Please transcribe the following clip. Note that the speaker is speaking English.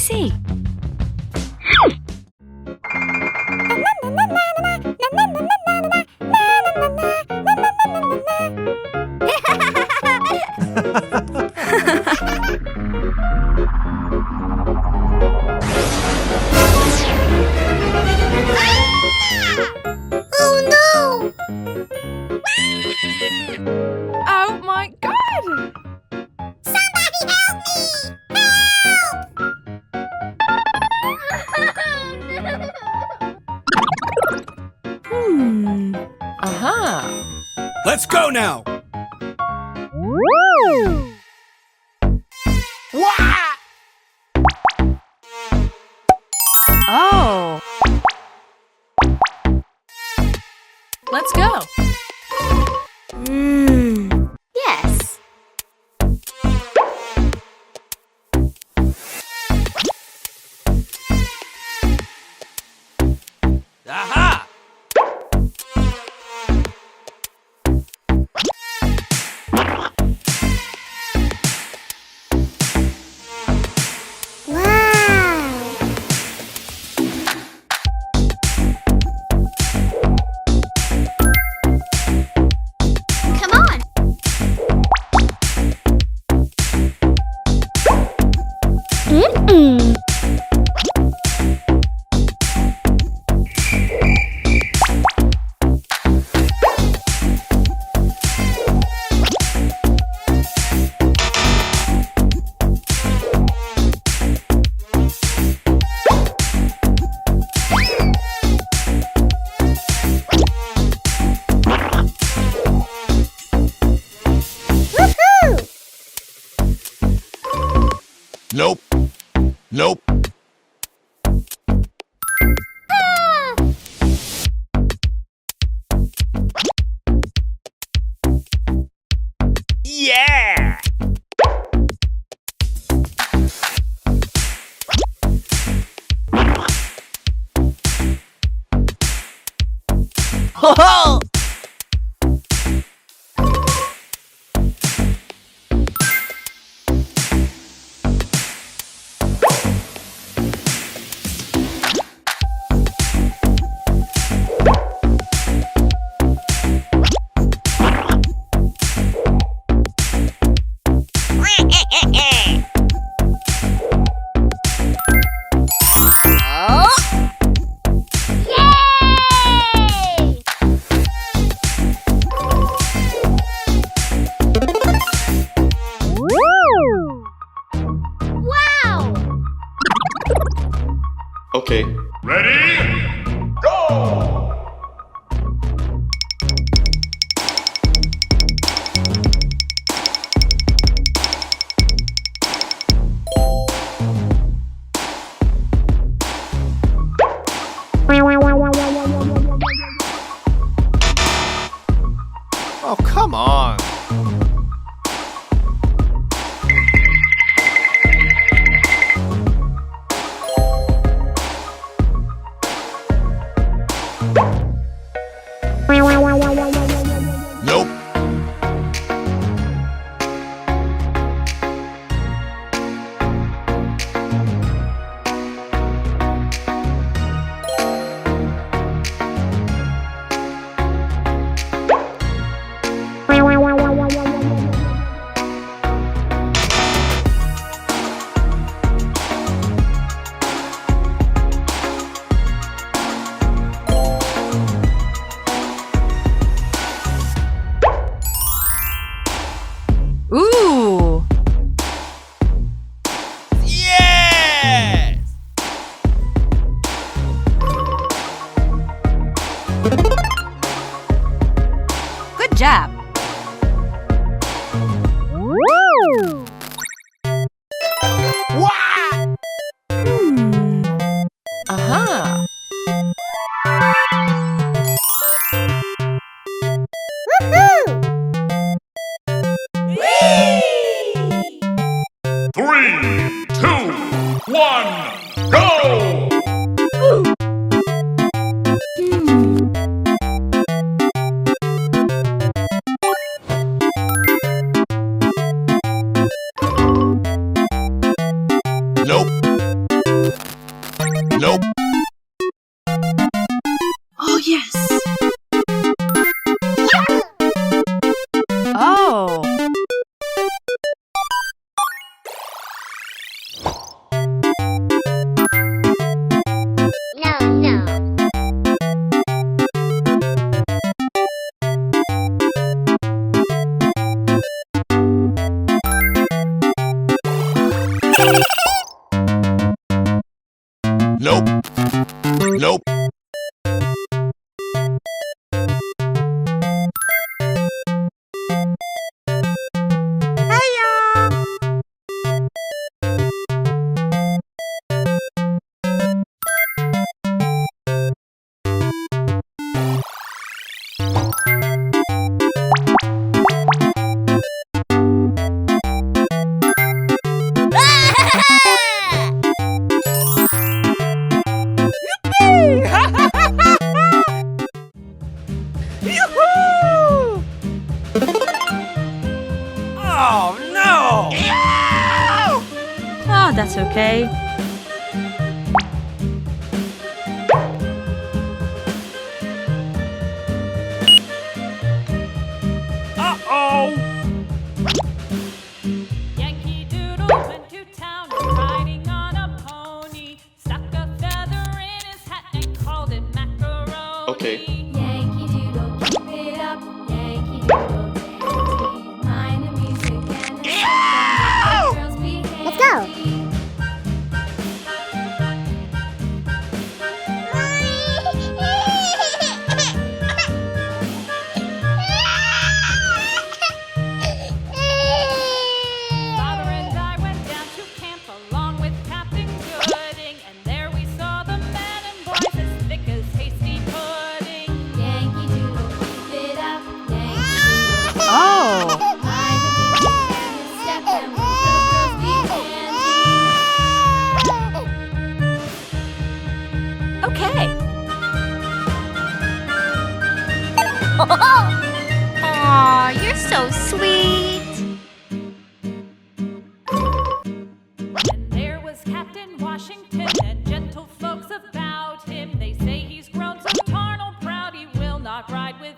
see. Oh no! Oh my God! Somebody help me! Help! Aha! Let's go now! Wah! Oh! Let's go! Yes. Aha! Wow! Come on! Woohoo! Nope. Nope. Ah! Yeah! Ho ho! Yay! Wow! Okay. Ready? Go! Oh, come on. Nope. Ooh! Yes! Good job! Wah! Aha! Woohoo! 3, 2, 1, go! Nope. that's okay. Uh-oh! Yankee Doodle went to town riding on a pony. Stuck a feather in his hat and called it macaroni. Okay. Yankee Doodle, keep it up. Yankee Doodle, dandy. Mind the music and the sound. Girls be handy. Let's go. Father and I went down to camp along with Captain Gooding, and there we saw the men and boys as thick as hasty pudding. Yankee Doodle, keep it up. Yankee Doodle. Oh, Mind the music and the step and with the girls be handy. okay. Aw, you're so sweet. And there was Captain Washington and gentle folks about him. They say he's grown so tarnal proud he will not ride with